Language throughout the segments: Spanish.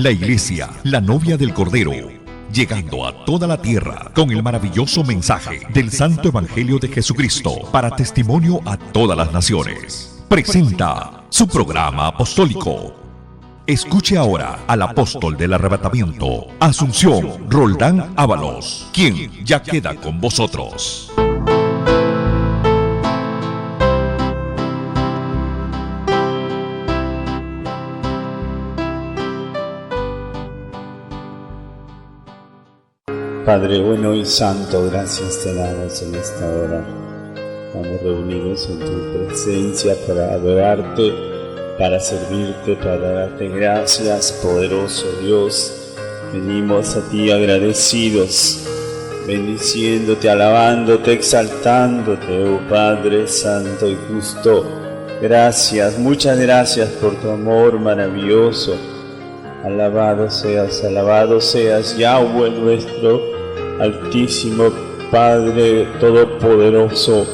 la Iglesia, la novia del Cordero, llegando a toda la tierra con el maravilloso mensaje del Santo Evangelio de Jesucristo para testimonio a todas las naciones. Presenta su programa apostólico. Escuche ahora al apóstol del arrebatamiento, Asunción Roldán Ábalos, quien ya queda con vosotros. Padre bueno y santo, gracias te damos en esta hora. Estamos reunidos en tu presencia para adorarte, para servirte, para darte gracias, poderoso Dios. Venimos a ti agradecidos, bendiciéndote, alabándote, exaltándote, oh Padre santo y justo. Gracias, muchas gracias por tu amor maravilloso. Alabado seas, Yahweh nuestro Altísimo Padre Todopoderoso.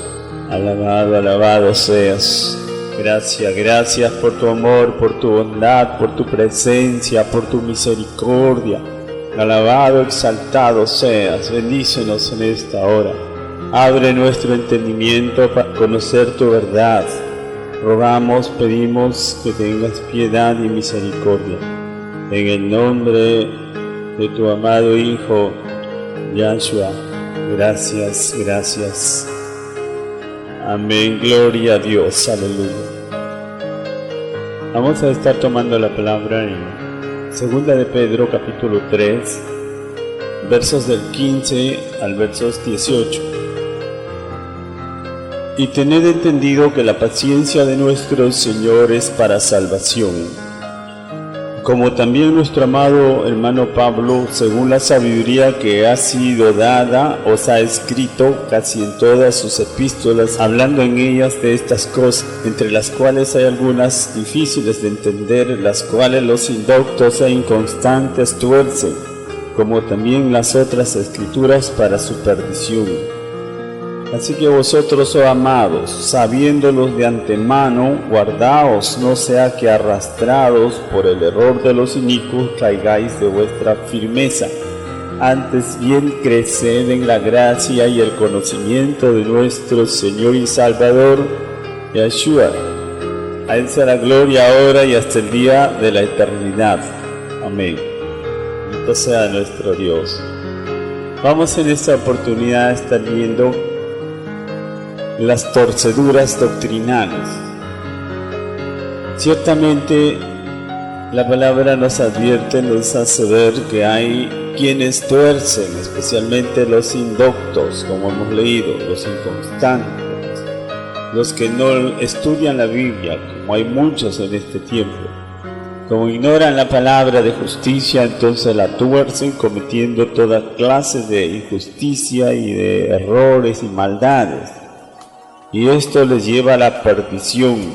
Alabado seas. Gracias por tu amor, por tu bondad, por tu presencia, por tu misericordia. Alabado, exaltado seas. Bendícenos en esta hora. Abre nuestro entendimiento para conocer tu verdad. Rogamos, pedimos que tengas piedad y misericordia. En el nombre de tu amado Hijo, Yahshua, gracias. Amén, gloria a Dios, aleluya. Vamos a estar tomando la palabra en 2 de Pedro, capítulo 3, versos del 15 al versos 18. Y tened entendido que la paciencia de nuestro Señor es para salvación, como también nuestro amado hermano Pablo, según la sabiduría que ha sido dada, os ha escrito casi en todas sus epístolas, hablando en ellas de estas cosas, entre las cuales hay algunas difíciles de entender, las cuales los indoctos e inconstantes tuercen, como también las otras escrituras para su perdición. Así que vosotros, oh amados, sabiéndolos de antemano, guardaos, no sea que arrastrados por el error de los inicuos caigáis de vuestra firmeza. Antes bien creced en la gracia y el conocimiento de nuestro Señor y Salvador, Yahshua. A Él sea la gloria ahora y hasta el día de la eternidad. Amén. Bendito sea nuestro Dios. Vamos en esta oportunidad a estar viendo las torceduras doctrinales. Ciertamente la palabra nos advierte, nos hace ver que hay quienes tuercen, especialmente los indoctos, como hemos leído, los inconstantes, los que no estudian la Biblia, como hay muchos en este tiempo. Como ignoran la palabra de justicia, entonces la tuercen, cometiendo toda clase de injusticia y de errores y maldades. Y esto les lleva a la perdición.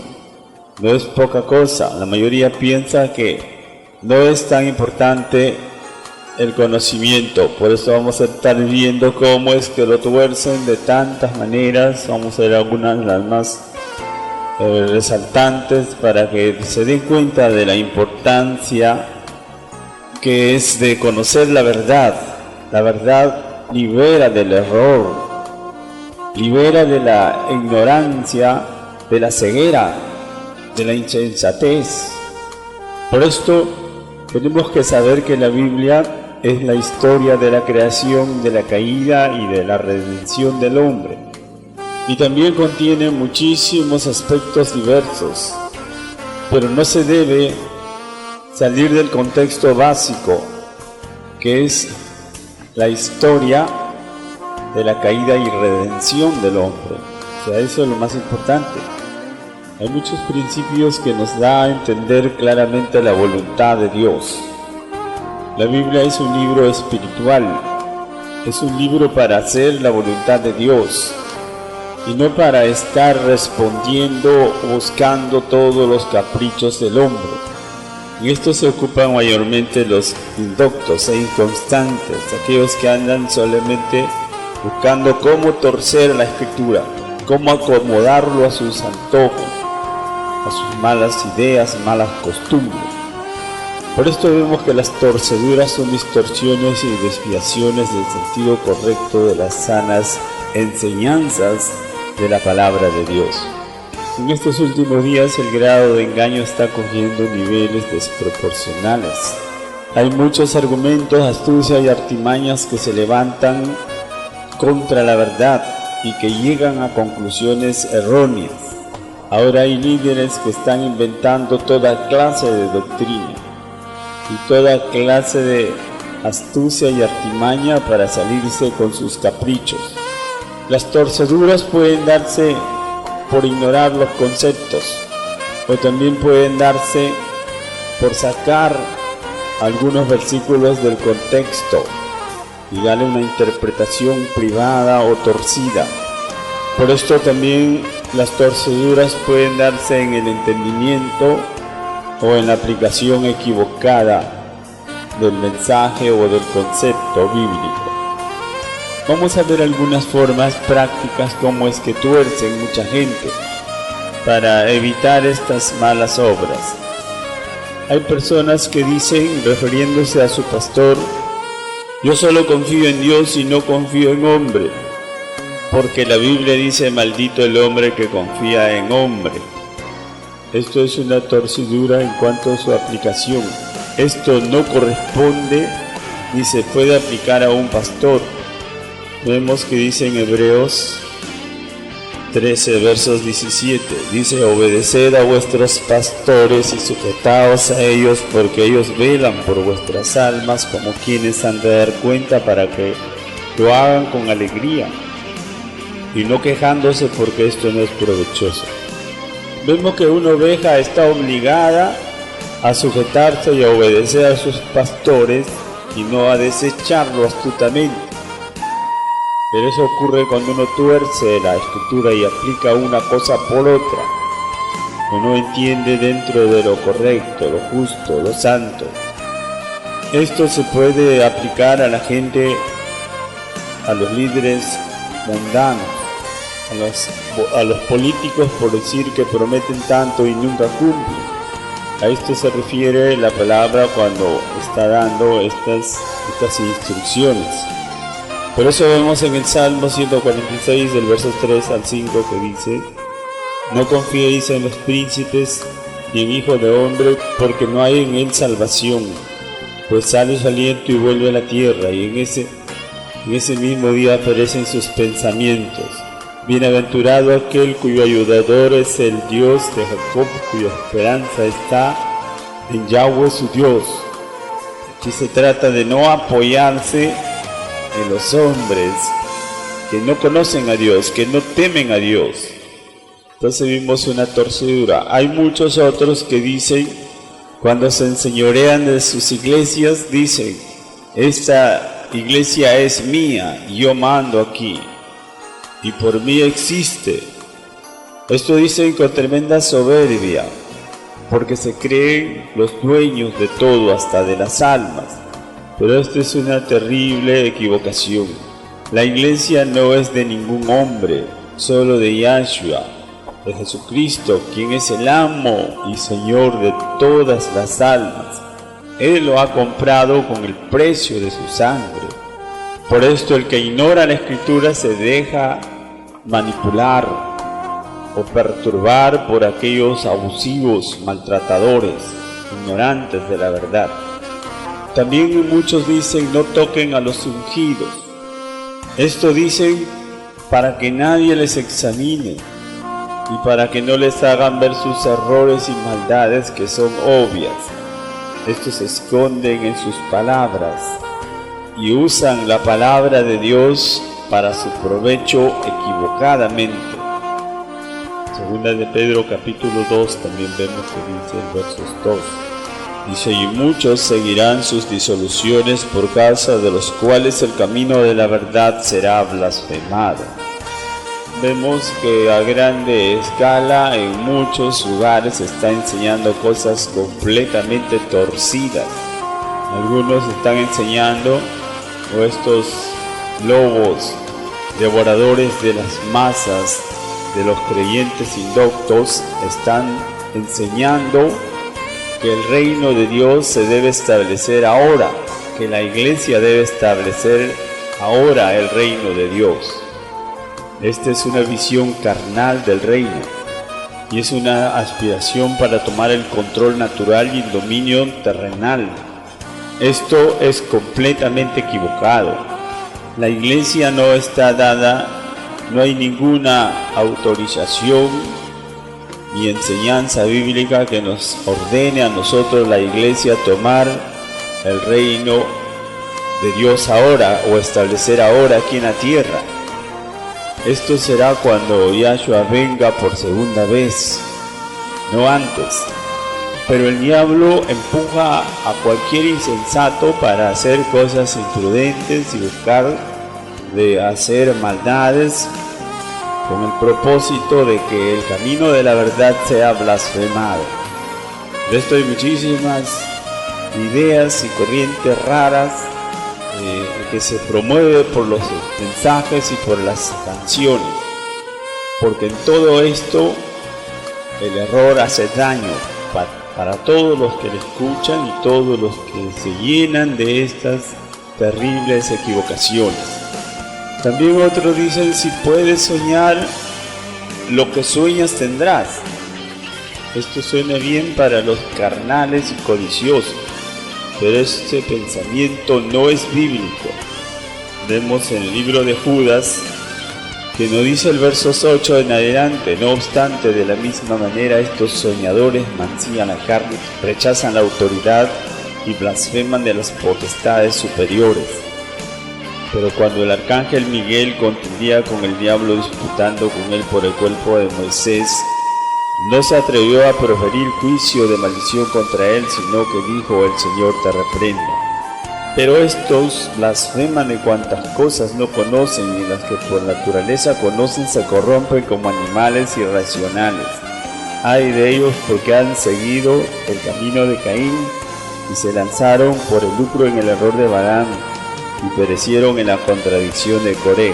No es poca cosa. La mayoría piensa que no es tan importante el conocimiento. Por eso vamos a estar viendo cómo es que lo tuercen de tantas maneras. Vamos a ver algunas de las más resaltantes para que se den cuenta de la importancia que es de conocer la verdad. La verdad libera del error, libera de la ignorancia, de la ceguera, de la insensatez. Por esto tenemos que saber que la Biblia es la historia de la creación, de la caída y de la redención del hombre. Y también contiene muchísimos aspectos diversos, pero no se debe salir del contexto básico, que es la historia de la caída y redención del hombre. O sea, eso es lo más importante. Hay muchos principios que nos da a entender claramente la voluntad de Dios. La Biblia es un libro espiritual, es un libro para hacer la voluntad de Dios y no para estar respondiendo o buscando todos los caprichos del hombre. En esto se ocupan mayormente los indoctos e inconstantes, aquellos que andan solamente buscando cómo torcer la escritura, cómo acomodarlo a sus antojos, a sus malas ideas, malas costumbres. Por esto vemos que las torceduras son distorsiones y desviaciones del sentido correcto de las sanas enseñanzas de la palabra de Dios. En estos últimos días el grado de engaño está cogiendo niveles desproporcionales. Hay muchos argumentos, astucia y artimañas que se levantan contra la verdad y que llegan a conclusiones erróneas. Ahora hay líderes que están inventando toda clase de doctrina y toda clase de astucia y artimaña para salirse con sus caprichos. Las torceduras pueden darse por ignorar los conceptos, o también pueden darse por sacar algunos versículos del contexto y darle una interpretación privada o torcida. Por esto también las torceduras pueden darse en el entendimiento o en la aplicación equivocada del mensaje o del concepto bíblico. Vamos a ver algunas formas prácticas cómo es que tuercen mucha gente para evitar estas malas obras. Hay personas que dicen, refiriéndose a su pastor, yo solo confío en Dios y no confío en hombre, porque la Biblia dice, maldito el hombre que confía en hombre. Esto es una torcidura en cuanto a su aplicación. Esto no corresponde ni se puede aplicar a un pastor. Vemos que dice en Hebreos 13, versos 17, dice, obedeced a vuestros pastores y sujetaos a ellos, porque ellos velan por vuestras almas como quienes han de dar cuenta, para que lo hagan con alegría y no quejándose, porque esto no es provechoso. Vemos que una oveja está obligada a sujetarse y a obedecer a sus pastores y no a desecharlo astutamente. Pero eso ocurre cuando uno tuerce la escritura y aplica una cosa por otra, o no entiende dentro de lo correcto, lo justo, lo santo. Esto se puede aplicar a la gente, a los líderes mundanos, a los políticos, por decir que prometen tanto y nunca cumplen. A esto se refiere la palabra cuando está dando estas instrucciones. Por eso vemos en el Salmo 146, del verso 3 al 5, que dice, no confiéis en los príncipes ni en hijo de hombre, porque no hay en él salvación, pues sale su aliento y vuelve a la tierra, y en ese mismo día perecen sus pensamientos. Bienaventurado aquel cuyo ayudador es el Dios de Jacob, cuya esperanza está en Yahweh su Dios. Aquí se trata de no apoyarse en los hombres que no conocen a Dios, que no temen a Dios. Entonces vimos una torcedura. Hay muchos otros que dicen, cuando se enseñorean de sus iglesias, dicen, esta iglesia es mía, yo mando aquí, y por mí existe. Esto dicen con tremenda soberbia, porque se creen los dueños de todo, hasta de las almas. Pero esto es una terrible equivocación. La iglesia no es de ningún hombre, solo de Yahshua, de Jesucristo, quien es el amo y Señor de todas las almas. Él lo ha comprado con el precio de su sangre. Por esto el que ignora la Escritura se deja manipular o perturbar por aquellos abusivos, maltratadores, ignorantes de la verdad. También muchos dicen, no toquen a los ungidos. Esto dicen para que nadie les examine y para que no les hagan ver sus errores y maldades, que son obvias. Estos se esconden en sus palabras y usan la palabra de Dios para su provecho equivocadamente. Segunda de Pedro capítulo 2 también vemos que dice en versos 2. Dice, y muchos seguirán sus disoluciones, por causa de los cuales el camino de la verdad será blasfemado. Vemos que a grande escala en muchos lugares se está enseñando cosas completamente torcidas. Algunos están enseñando, o estos lobos devoradores de las masas, de los creyentes indoctos, están enseñando que el reino de Dios se debe establecer ahora, que la iglesia debe establecer ahora el reino de Dios. Esta es una visión carnal del reino y es una aspiración para tomar el control natural y el dominio terrenal. Esto es completamente equivocado. La iglesia no está dada, no hay ninguna autorización ni enseñanza bíblica que nos ordene a nosotros, la iglesia, tomar el reino de Dios ahora o establecer ahora aquí en la tierra. Esto será cuando Yahshua venga por segunda vez, no antes. Pero el diablo empuja a cualquier insensato para hacer cosas imprudentes y buscar de hacer maldades con el propósito de que el camino de la verdad sea blasfemado. De esto hay muchísimas ideas y corrientes raras que se promueve por los mensajes y por las canciones, porque en todo esto el error hace daño para todos los que le escuchan y todos los que se llenan de estas terribles equivocaciones. También otros dicen: si puedes soñar, lo que sueñas tendrás. Esto suena bien para los carnales y codiciosos, pero este pensamiento no es bíblico. Vemos en el libro de Judas que nos dice el verso 8 en adelante: no obstante, de la misma manera estos soñadores mancillan la carne, rechazan la autoridad y blasfeman de las potestades superiores. Pero cuando el arcángel Miguel contendía con el diablo disputando con él por el cuerpo de Moisés, no se atrevió a proferir juicio de maldición contra él, sino que dijo: el Señor te reprenda. Pero estos blasfeman de cuantas cosas no conocen, y las que por naturaleza conocen se corrompen como animales irracionales. Ay de ellos, porque han seguido el camino de Caín y se lanzaron por el lucro en el error de Balaam y perecieron en la contradicción de Coré.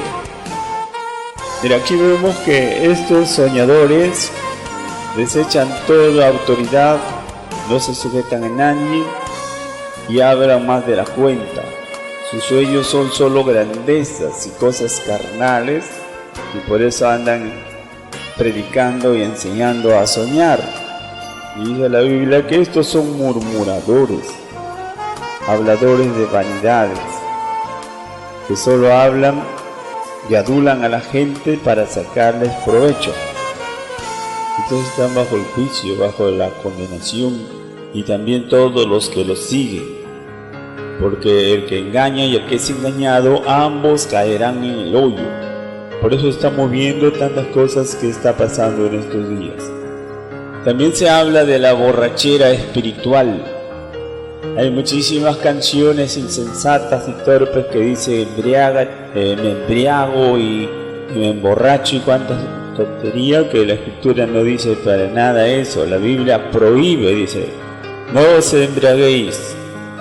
Mira, aquí vemos que estos soñadores desechan toda autoridad, no se sujetan a nadie y hablan más de la cuenta. Sus sueños son solo grandezas y cosas carnales, y por eso andan predicando y enseñando a soñar. Y dice la Biblia que estos son murmuradores, habladores de vanidades, que solo hablan y adulan a la gente para sacarles provecho. Entonces están bajo el juicio, bajo la condenación, y también todos los que los siguen. Porque el que engaña y el que es engañado, ambos caerán en el hoyo. Por eso estamos viendo tantas cosas que está pasando en estos días. También se habla de la borrachera espiritual. Hay muchísimas canciones insensatas y torpes que dicen me embriago y me emborracho, y cuántas tonterías, que la escritura no dice para nada eso. La Biblia prohíbe, dice: no os embriaguéis.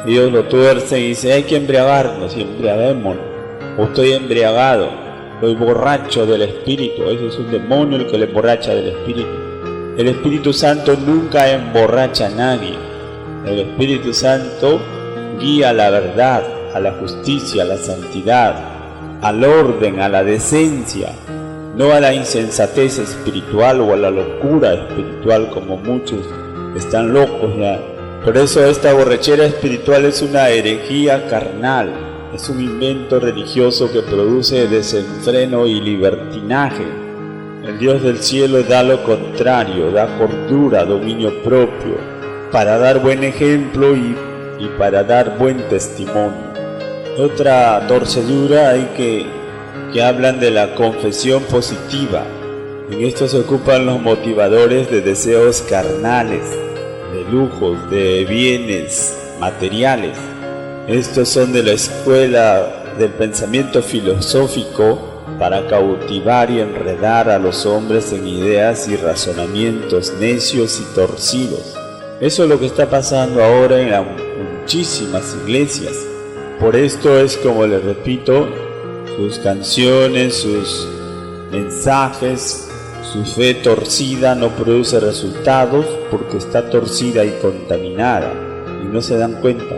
Dios lo tuerce y dice: hay que embriagarnos, y embriaguémonos. O estoy embriagado, estoy borracho del Espíritu. Eso es un demonio el que le emborracha del Espíritu. El Espíritu Santo nunca emborracha a nadie. El Espíritu Santo guía a la verdad, a la justicia, a la santidad, al orden, a la decencia, no a la insensatez espiritual o a la locura espiritual, como muchos están locos ya. Por eso esta borrachera espiritual es una herejía carnal, es un invento religioso que produce desenfreno y libertinaje. El Dios del cielo da lo contrario, da cordura, dominio propio, para dar buen ejemplo y para dar buen testimonio. Otra torcedura hay que hablan de la confesión positiva. En esto se ocupan los motivadores de deseos carnales, de lujos, de bienes materiales. Estos son de la escuela del pensamiento filosófico para cautivar y enredar a los hombres en ideas y razonamientos necios y torcidos. Eso es lo que está pasando ahora en muchísimas iglesias. Por esto es, como les repito, sus canciones, sus mensajes, su fe torcida no produce resultados, porque está torcida y contaminada y no se dan cuenta.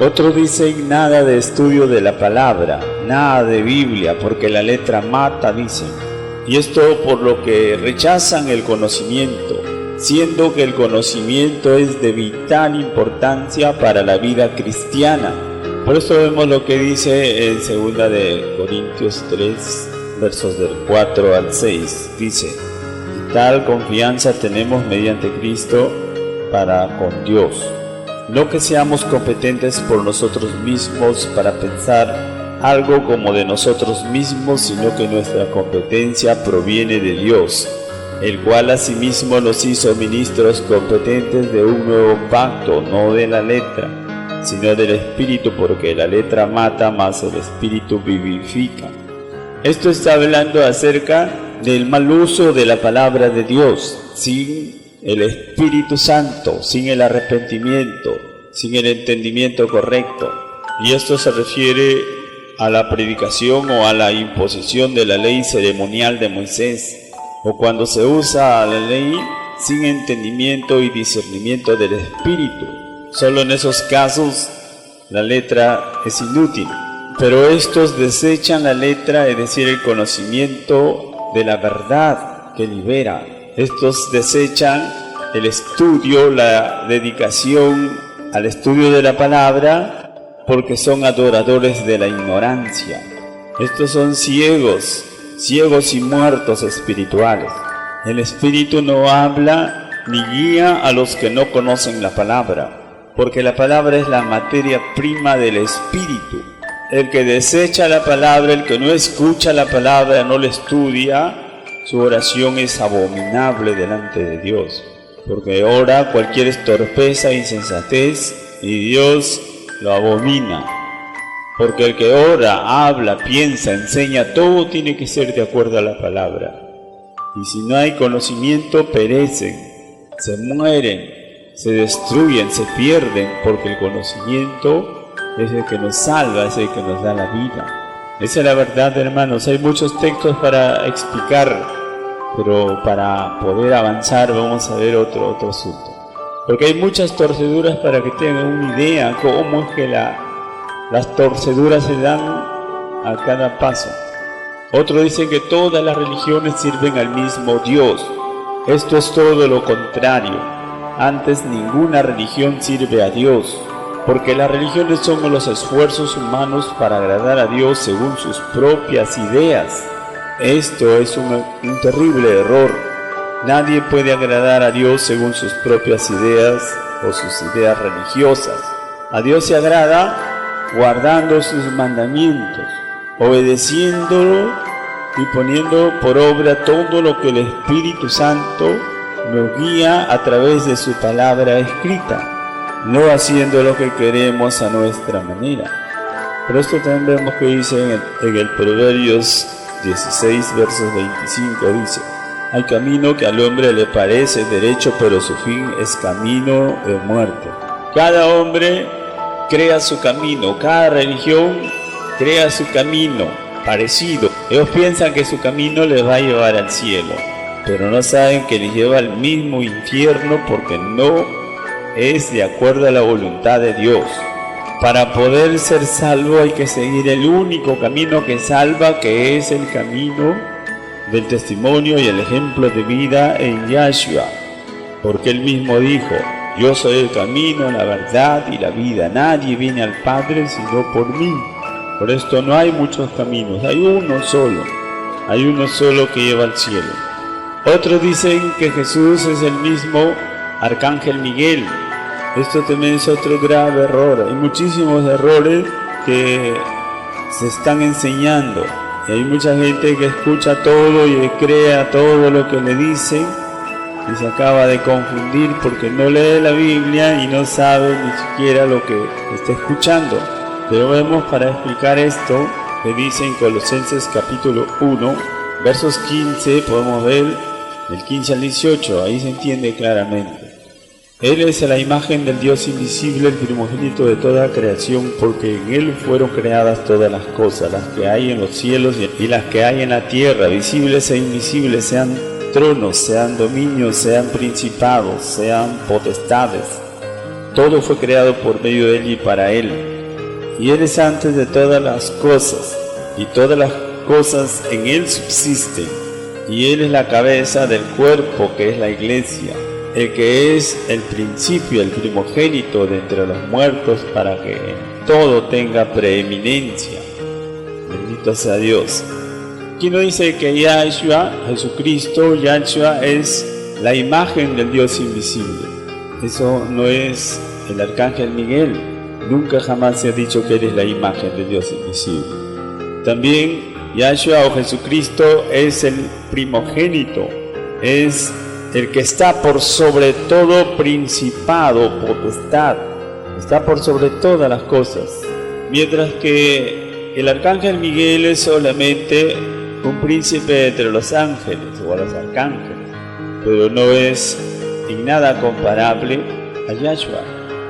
Otros dicen nada de estudio de la palabra, nada de Biblia, porque la letra mata, dicen. Y esto por lo que rechazan el conocimiento, siendo que el conocimiento es de vital importancia para la vida cristiana. Por eso vemos lo que dice en 2 de Corintios 3, versos del 4 al 6. Dice: y tal confianza tenemos mediante Cristo para con Dios. No que seamos competentes por nosotros mismos para pensar algo como de nosotros mismos, sino que nuestra competencia proviene de Dios, el cual asimismo nos hizo ministros competentes de un nuevo pacto, no de la letra, sino del Espíritu, porque la letra mata, mas el Espíritu vivifica. Esto está hablando acerca del mal uso de la palabra de Dios, sin el Espíritu Santo, sin el arrepentimiento, sin el entendimiento correcto. Y esto se refiere a la predicación o a la imposición de la ley ceremonial de Moisés, o cuando se usa la ley sin entendimiento y discernimiento del Espíritu. Solo en esos casos la letra es inútil. Pero estos desechan la letra, es decir, el conocimiento de la verdad que libera. Estos desechan el estudio, la dedicación al estudio de la palabra, porque son adoradores de la ignorancia. Estos son ciegos y muertos espirituales. El Espíritu no habla ni guía a los que no conocen la palabra, porque la palabra es la materia prima del Espíritu. El que desecha la palabra, el que no escucha la palabra, no la estudia, su oración es abominable delante de Dios, porque ora cualquier torpeza e insensatez y Dios lo abomina. Porque el que ora, habla, piensa, enseña, todo tiene que ser de acuerdo a la palabra. Y si no hay conocimiento, perecen, se mueren, se destruyen, se pierden, porque el conocimiento es el que nos salva, es el que nos da la vida. Esa es la verdad, hermanos. Hay muchos textos para explicar, pero para poder avanzar vamos a ver otro asunto. Porque hay muchas torceduras para que tengan una idea cómo es que las torceduras se dan a cada paso. Otros dicen que todas las religiones sirven al mismo Dios. Esto es todo lo contrario. Antes ninguna religión sirve a Dios, porque las religiones son los esfuerzos humanos para agradar a Dios según sus propias ideas. Esto es un terrible error. Nadie puede agradar a Dios según sus propias ideas o sus ideas religiosas. A Dios se agrada guardando sus mandamientos, obedeciéndolo y poniendo por obra todo lo que el Espíritu Santo nos guía a través de su palabra escrita, no haciendo lo que queremos a nuestra manera. Pero esto también vemos que dice en el Proverbios 16, versos 25, dice: hay camino que al hombre le parece derecho, pero su fin es camino de muerte. Cada hombre crea su camino, cada religión crea su camino parecido. Ellos piensan que su camino les va a llevar al cielo, pero no saben que les lleva al mismo infierno, porque no es de acuerdo a la voluntad de Dios. Para poder ser salvo hay que seguir el único camino que salva, que es el camino del testimonio y el ejemplo de vida en Yahshua, porque Él mismo dijo: yo soy el camino, la verdad y la vida. Nadie viene al Padre sino por mí. Por esto no hay muchos caminos, hay uno solo que lleva al cielo. Otros dicen que Jesús es el mismo Arcángel Miguel. Esto también es otro grave error. Hay muchísimos errores que se están enseñando. Y hay mucha gente que escucha todo y crea todo lo que le dicen, y se acaba de confundir porque no lee la Biblia y no sabe ni siquiera lo que está escuchando. Pero vemos, para explicar esto, que dice en Colosenses capítulo 1, versos 15, podemos ver del 15 al 18, ahí se entiende claramente. Él es la imagen del Dios invisible, el primogénito de toda creación, porque en Él fueron creadas todas las cosas, las que hay en los cielos y las que hay en la tierra, visibles e invisibles, sean tronos, sean dominios, sean principados, sean potestades. Todo fue creado por medio de Él y para Él. Y Él es antes de todas las cosas, y todas las cosas en Él subsisten. Y Él es la cabeza del cuerpo, que es la iglesia, el que es el principio, el primogénito de entre los muertos, para que en todo tenga preeminencia. Bendito sea Dios. Aquí no dice que Yahshua, Jesucristo, Yahshua es la imagen del Dios invisible. Eso no es el arcángel Miguel. Nunca jamás se ha dicho que Él es la imagen del Dios invisible. También Yahshua o Jesucristo es el primogénito, es el que está por sobre todo principado, potestad, está por sobre todas las cosas. Mientras que el arcángel Miguel es solamente un príncipe entre los ángeles o los arcángeles, pero no es en nada comparable a Yahshua.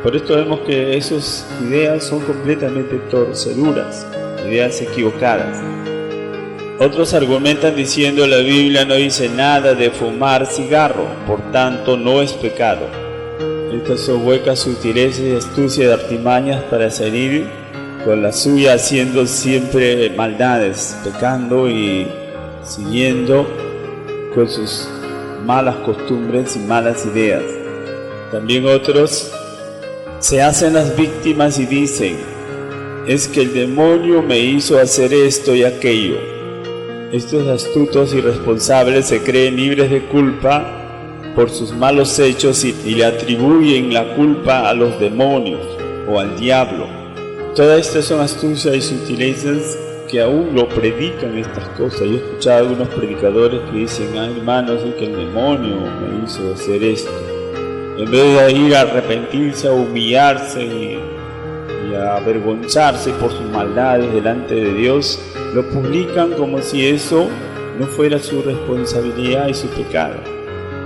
Por esto vemos que esas ideas son completamente torceduras, ideas equivocadas. Otros argumentan diciendo la Biblia no dice nada de fumar cigarro, por tanto no es pecado. Estas son huecas sutilezas y astucia de artimañas para salir con la suya, haciendo siempre maldades, pecando y siguiendo con sus malas costumbres y malas ideas. También otros se hacen las víctimas y dicen: es que el demonio me hizo hacer esto y aquello. Estos astutos irresponsables se creen libres de culpa por sus malos hechos y le atribuyen la culpa a los demonios o al diablo. Todas estas son astucias y sutilezas que aún lo predican estas cosas. Yo he escuchado a algunos predicadores que dicen: hermanos, es que el demonio me hizo hacer esto. En vez de ir a arrepentirse, a humillarse y a avergonzarse por sus maldades delante de Dios, lo publican como si eso no fuera su responsabilidad y su pecado.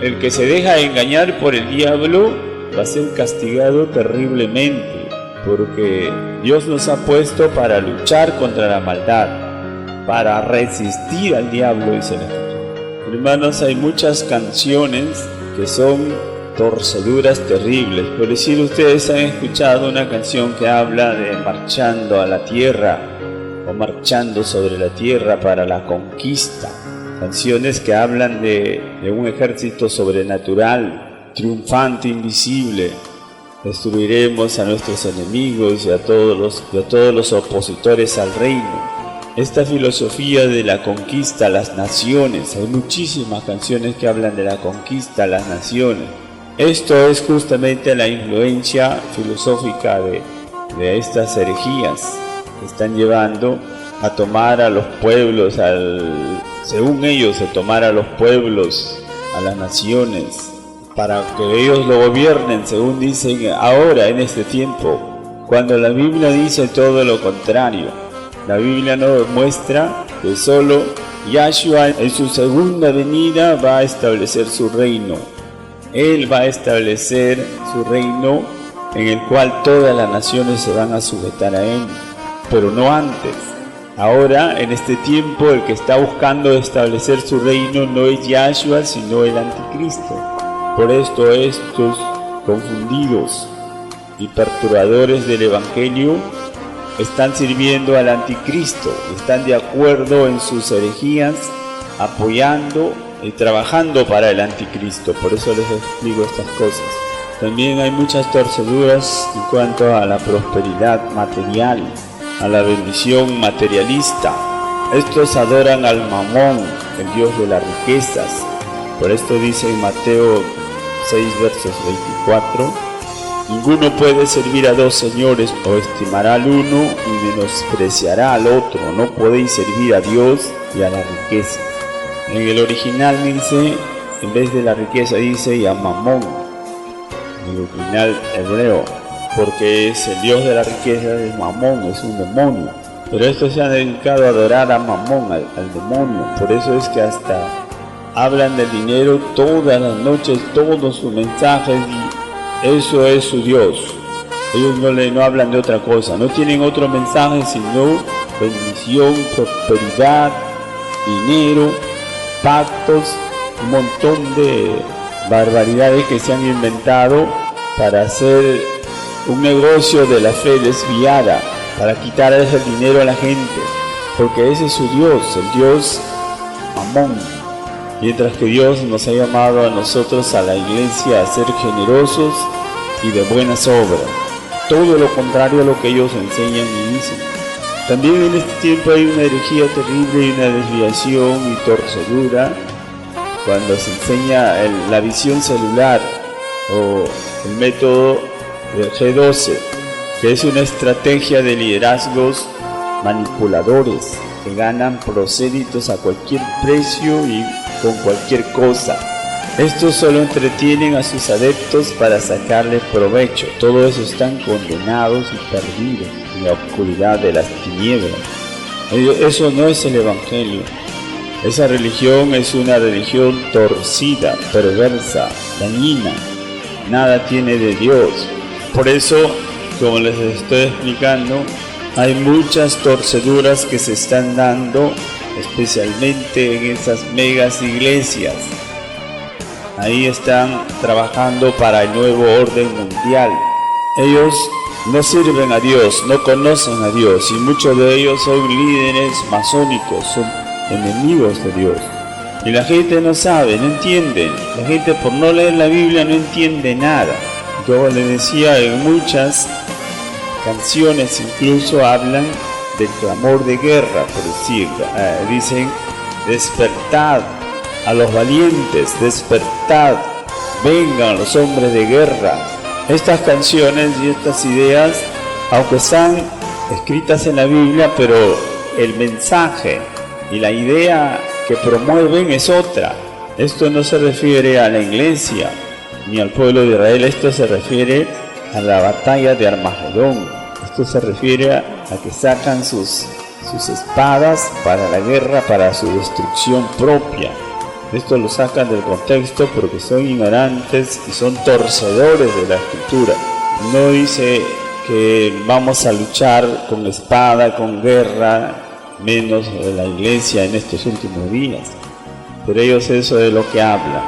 El que se deja engañar por el diablo va a ser castigado terriblemente, porque Dios nos ha puesto para luchar contra la maldad, para resistir al diablo, dice la Escritura. Hermanos, hay muchas canciones que son torceduras terribles. Por decir, ustedes han escuchado una canción que habla de marchando a la tierra o marchando sobre la tierra para la conquista. Canciones que hablan de un ejército sobrenatural, triunfante, invisible. Destruiremos a nuestros enemigos y a todos los opositores al reino. Esta filosofía de la conquista a las naciones, hay muchísimas canciones que hablan de la conquista a las naciones. Esto es justamente la influencia filosófica de estas herejías que están llevando a tomar a los pueblos, según ellos, a tomar a los pueblos, a las naciones, para que ellos lo gobiernen, según dicen ahora en este tiempo, cuando la Biblia dice todo lo contrario. La Biblia nos muestra que solo Yahshua en su segunda venida va a establecer su reino. Él va a establecer su reino en el cual todas las naciones se van a sujetar a Él, pero no antes. Ahora, en este tiempo, el que está buscando establecer su reino no es Yahshua, sino el anticristo. Por esto estos confundidos y perturbadores del Evangelio están sirviendo al anticristo, están de acuerdo en sus herejías, apoyando y trabajando para el anticristo. Por eso les explico estas cosas. También hay muchas torceduras en cuanto a la prosperidad material, a la bendición materialista. Estos adoran al Mamón, el dios de las riquezas. Por esto dice en Mateo 6, versos 24: ninguno puede servir a dos señores, o estimará al uno y menospreciará al otro. No podéis servir a Dios y a la riqueza. En el original dice, en vez de la riqueza dice y a Mamón, en el original hebreo, porque es el dios de la riqueza, es Mamón, es un demonio. Pero estos se han dedicado a adorar a Mamón, al demonio. Por eso es que hasta hablan del dinero todas las noches, todos sus mensajes, y eso es su Dios. Ellos no hablan de otra cosa, no tienen otro mensaje sino bendición, prosperidad, dinero, pactos un montón de barbaridades que se han inventado para hacer un negocio de la fe desviada, para quitar ese dinero a la gente, porque ese es su Dios, el Dios Mamón. Mientras que Dios nos ha llamado a nosotros, a la iglesia, a ser generosos y de buenas obras. Todo lo contrario a lo que ellos enseñan y dicen. También en este tiempo hay una herejía terrible y una desviación y torcedura cuando se enseña la visión celular o el método de G12, que es una estrategia de liderazgos manipuladores que ganan prosélitos a cualquier precio y con cualquier cosa. Estos solo entretienen a sus adeptos para sacarles provecho. Todos están condenados y perdidos en la oscuridad de las tinieblas. Eso no es el Evangelio. Esa religión es una religión torcida, perversa, dañina. Nada tiene de Dios. Por eso, como les estoy explicando, hay muchas torceduras que se están dando, especialmente en esas megas iglesias. Ahí están trabajando para el nuevo orden mundial. Ellos no sirven a Dios, no conocen a Dios, y muchos de ellos son líderes masónicos, son enemigos de Dios. Y la gente no sabe, no entiende. La gente, por no leer la Biblia, no entiende nada. Como les decía, en muchas canciones incluso hablan del clamor de guerra, por decir, dicen: despertad a los valientes, despertad, vengan los hombres de guerra. Estas canciones y estas ideas, aunque están escritas en la Biblia, pero el mensaje y la idea que promueven es otra. Esto no se refiere a la iglesia ni al pueblo de Israel, esto se refiere a la batalla de Armagedón. Esto se refiere a que sacan sus espadas para la guerra, para su destrucción propia. Esto lo sacan del contexto porque son ignorantes y son torcedores de la escritura. No dice que vamos a luchar con espada, con guerra, menos de la iglesia en estos últimos días. Pero ellos eso es lo que hablan.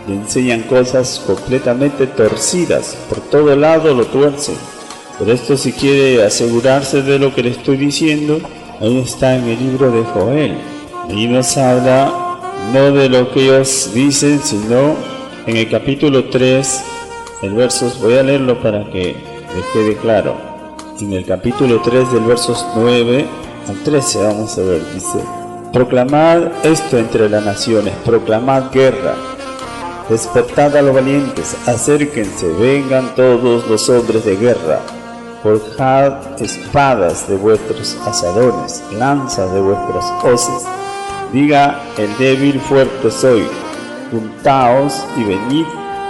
Y enseñan cosas completamente torcidas. Por todo lado lo tuercen. Pero esto, si quiere asegurarse de lo que le estoy diciendo, ahí está en el libro de Joel. Ahí nos habla no de lo que ellos dicen, sino en el capítulo 3, el versos, voy a leerlo para que les quede claro. En el capítulo 3 del versos 9 al 13 vamos a ver, dice: proclamad esto entre las naciones, proclamad guerra, despertad a los valientes, acérquense, vengan todos los hombres de guerra, forjad espadas de vuestros asadones, lanzas de vuestras hoces. Diga el débil: fuerte soy. Juntaos y venid,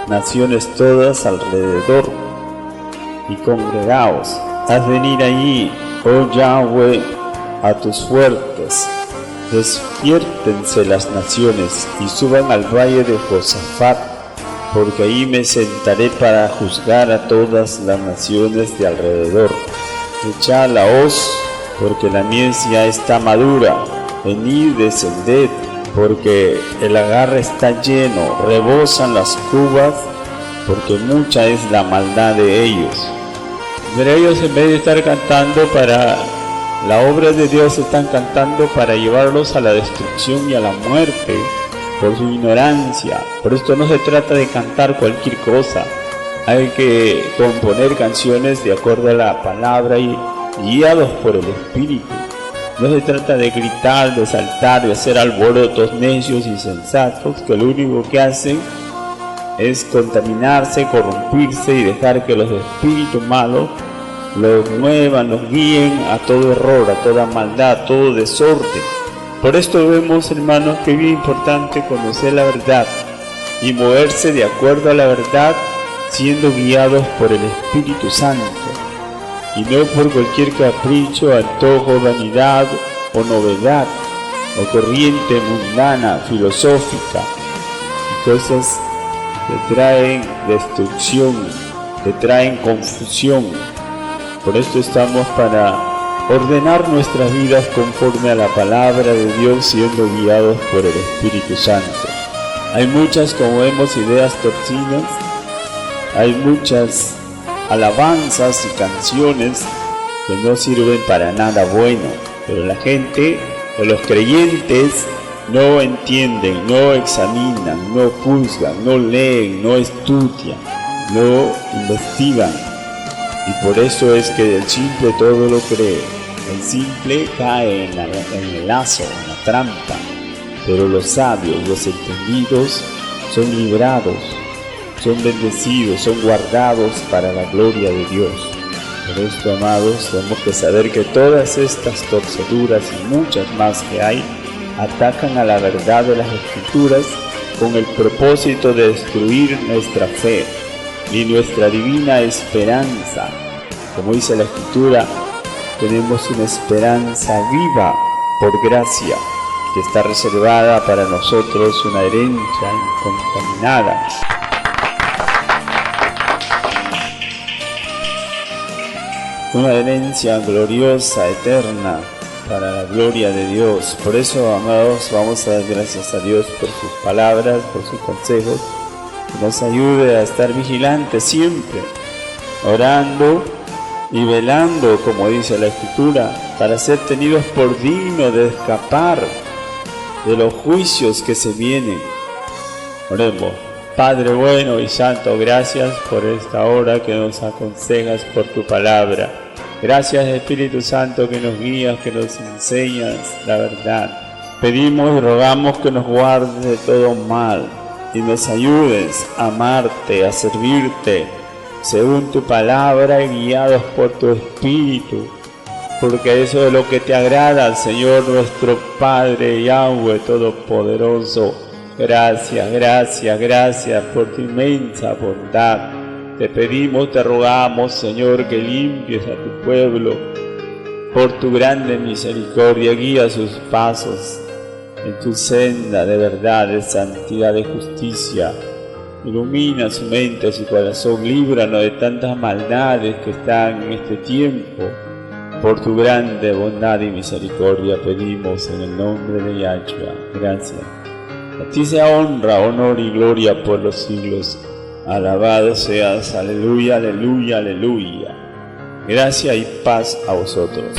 naciones todas alrededor, y congregaos. Haz venir allí, oh Yahweh, a tus fuertes. Despiértense las naciones y suban al valle de Josafat, porque ahí me sentaré para juzgar a todas las naciones de alrededor. Echad la hoz, porque la mies ya está madura. Venid, descended, porque el agarre está lleno, rebosan las cubas, porque mucha es la maldad de ellos. Pero ellos, en vez de estar cantando para la obra de Dios, están cantando para llevarlos a la destrucción y a la muerte por su ignorancia. Por esto no se trata de cantar cualquier cosa. Hay que componer canciones de acuerdo a la palabra y guiados por el Espíritu. No se trata de gritar, de saltar, de hacer alborotos necios y sensatos, que lo único que hacen es contaminarse, corrompirse y dejar que los espíritus malos los muevan, los guíen a todo error, a toda maldad, a todo desorden. Por esto vemos, hermanos, que es bien importante conocer la verdad y moverse de acuerdo a la verdad, siendo guiados por el Espíritu Santo, y no por cualquier capricho, antojo, vanidad o novedad, o corriente mundana, filosófica, y cosas que traen destrucción, que traen confusión. Por esto estamos para ordenar nuestras vidas conforme a la palabra de Dios, siendo guiados por el Espíritu Santo. Hay muchas, como vemos, ideas torcidas, hay muchas alabanzas y canciones que no sirven para nada bueno, pero la gente o los creyentes no entienden, no examinan, no juzgan, no leen, no estudian, no investigan, y por eso es que el simple todo lo cree. El simple cae en el lazo, en la trampa, pero los sabios, los entendidos son librados, son bendecidos, son guardados para la gloria de Dios. Por esto, amados, tenemos que saber que todas estas torceduras y muchas más que hay atacan a la verdad de las Escrituras con el propósito de destruir nuestra fe y nuestra divina esperanza. Como dice la Escritura, tenemos una esperanza viva por gracia, que está reservada para nosotros, una herencia incontaminada. Una herencia gloriosa, eterna, para la gloria de Dios. Por eso, amados, vamos a dar gracias a Dios por sus palabras, por sus consejos, que nos ayude a estar vigilantes siempre, orando y velando, como dice la Escritura, para ser tenidos por dignos de escapar de los juicios que se vienen. Oremos. Padre bueno y santo, gracias por esta hora que nos aconsejas por tu palabra. Gracias, Espíritu Santo, que nos guías, que nos enseñas la verdad. Pedimos y rogamos que nos guardes de todo mal y nos ayudes a amarte, a servirte, según tu palabra y guiados por tu Espíritu, porque eso es lo que te agrada, Señor nuestro Padre Yahweh Todopoderoso. Gracias, gracias, gracias por tu inmensa bondad. Te pedimos, te rogamos, Señor, que limpies a tu pueblo. Por tu grande misericordia, guía sus pasos en tu senda de verdad, de santidad, de justicia. Ilumina su mente, su corazón, líbranos de tantas maldades que están en este tiempo. Por tu grande bondad y misericordia pedimos en el nombre de Yahshua. Gracias. A ti sea honra, honor y gloria por los siglos. Alabado seas, aleluya, aleluya, aleluya. Gracia y paz a vosotros.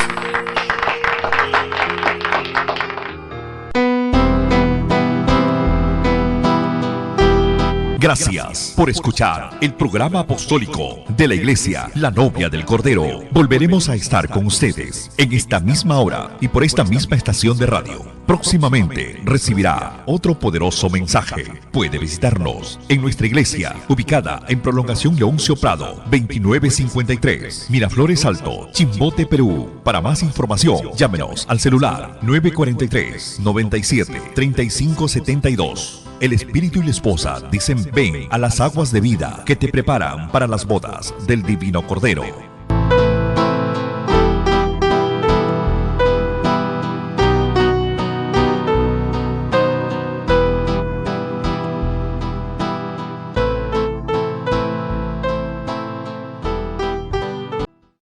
Gracias por escuchar el programa apostólico de la Iglesia, la Novia del Cordero. Volveremos a estar con ustedes en esta misma hora y por esta misma estación de radio. Próximamente recibirá otro poderoso mensaje. Puede visitarnos en nuestra iglesia, ubicada en Prolongación Leoncio Prado, 2953, Miraflores Alto, Chimbote, Perú. Para más información, llámenos al celular 943-97-3572. El espíritu y la esposa dicen ven a las aguas de vida que te preparan para las bodas del Divino Cordero.